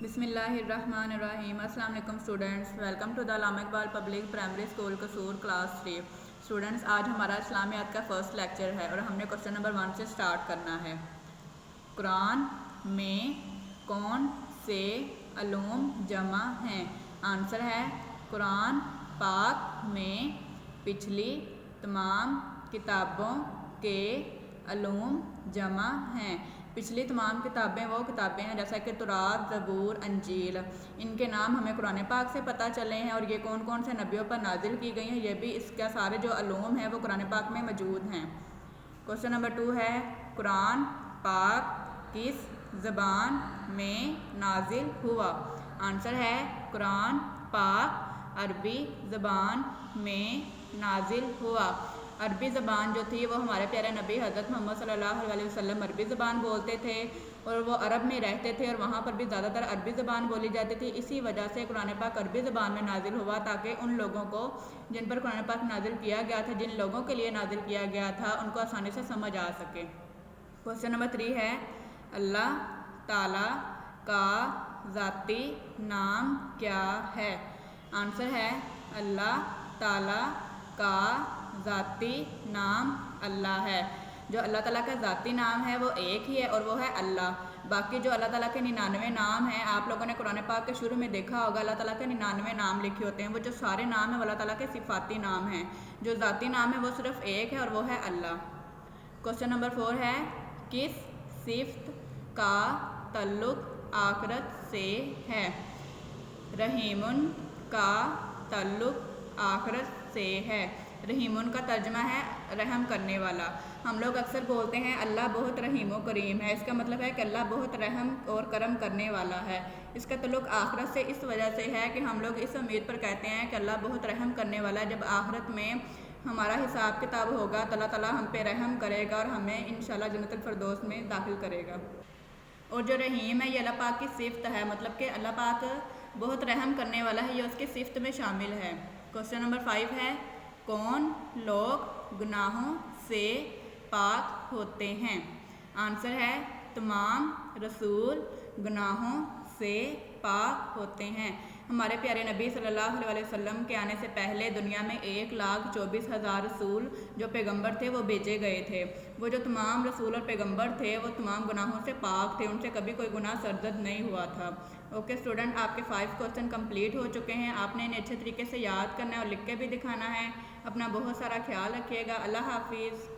بسم اللہ الرحمن الرحیم۔ السلام علیکم students, welcome to the Allama Iqbal public primary school Kasur class 3۔ Students, آج ہمارا اسلامیات کا فرسٹ لیکچر ہے اور ہم نے کوسچن نمبر 1 سے سٹارٹ کرنا ہے۔ قرآن میں کون سے علوم جمع ہیں؟ آنسر ہے قرآن پاک میں پچھلی تمام کتابوں کے علوم جمع ہیں۔ پچھلی تمام کتابیں وہ کتابیں ہیں جیسا کہ تورات، زبور، انجیل، ان کے نام ہمیں قرآن پاک سے پتہ چلے ہیں اور یہ کون کون سے نبیوں پر نازل کی گئی ہیں، یہ بھی اس کا سارے جو علوم ہیں وہ قرآن پاک میں موجود ہیں۔ کوسچن نمبر 2 ہے قرآن پاک کس زبان میں نازل ہوا؟ آنسر ہے قرآن پاک عربی زبان میں نازل ہوا۔ عربی زبان جو تھی وہ ہمارے پیارے نبی حضرت محمد صلی اللہ علیہ وسلم عربی زبان بولتے تھے اور وہ عرب میں رہتے تھے اور وہاں پر بھی زیادہ تر عربی زبان بولی جاتی تھی۔ اسی وجہ سے قرآن پاک عربی زبان میں نازل ہوا تاکہ ان لوگوں کو جن پر قرآن پاک نازل کیا گیا تھا، جن لوگوں کے لیے نازل کیا گیا تھا، ان کو آسانی سے سمجھ آ سکے۔ کوسچن نمبر 3 ہے اللہ تعالیٰ کا ذاتی نام کیا ہے؟ آنسر ہے اللہ تعالیٰ کا ذاتی نام اللہ ہے۔ جو اللہ تعالیٰ کا ذاتی نام ہے وہ ایک ہی ہے اور وہ ہے اللہ۔ باقی جو اللہ تعالیٰ کے 99 نام ہیں، آپ لوگوں نے قرآن پاک کے شروع میں دیکھا ہوگا اللہ تعالیٰ کے 99 نام لکھے ہوتے ہیں، وہ جو سارے نام ہیں وہ اللہ تعالیٰ کے صفاتی نام ہیں۔ جو ذاتی نام ہے وہ صرف ایک ہے اور وہ ہے اللہ۔ کوسچن نمبر 4 ہے کس صفت کا تعلق آخرت سے ہے؟ رحیمن کا تعلق آخرت سے ہے۔ رحیمن کا ترجمہ ہے رحم کرنے والا۔ ہم لوگ اکثر بولتے ہیں اللہ بہت رحیم و کریم ہے، اس کا مطلب ہے کہ اللہ بہت رحم اور کرم کرنے والا ہے۔ اس کا تعلق آخرت سے اس وجہ سے ہے کہ ہم لوگ اس امید پر کہتے ہیں کہ اللہ بہت رحم کرنے والا ہے۔ جب آخرت میں ہمارا حساب کتاب ہوگا تو اللہ تعالیٰ ہم پہ رحم کرے گا اور ہمیں انشاءاللہ جنت الفردوس میں داخل کرے گا۔ اور جو رحیم ہے یہ اللہ پاک کی صفت ہے، مطلب کہ اللہ پاک بہت رحم کرنے والا ہے، یہ اس کی صفت میں شامل ہے۔ کوسچن نمبر 5 ہے کون لوگ گناہوں سے پاک ہوتے ہیں؟ آنسر ہے تمام رسول گناہوں سے پاک ہوتے ہیں۔ ہمارے پیارے نبی صلی اللہ علیہ وسلم کے آنے سے پہلے دنیا میں 1,24,000 رسول جو پیغمبر تھے وہ بھیجے گئے تھے۔ وہ جو تمام رسول اور پیغمبر تھے وہ تمام گناہوں سے پاک تھے، ان سے کبھی کوئی گناہ سرزد نہیں ہوا تھا۔ اوکے اسٹوڈنٹ، آپ کے 5 کوسچن کمپلیٹ ہو چکے ہیں۔ آپ نے انہیں اچھے طریقے سے یاد کرنا ہے اور لکھ کے بھی دکھانا ہے۔ اپنا بہت سارا خیال رکھیے گا۔ اللہ حافظ۔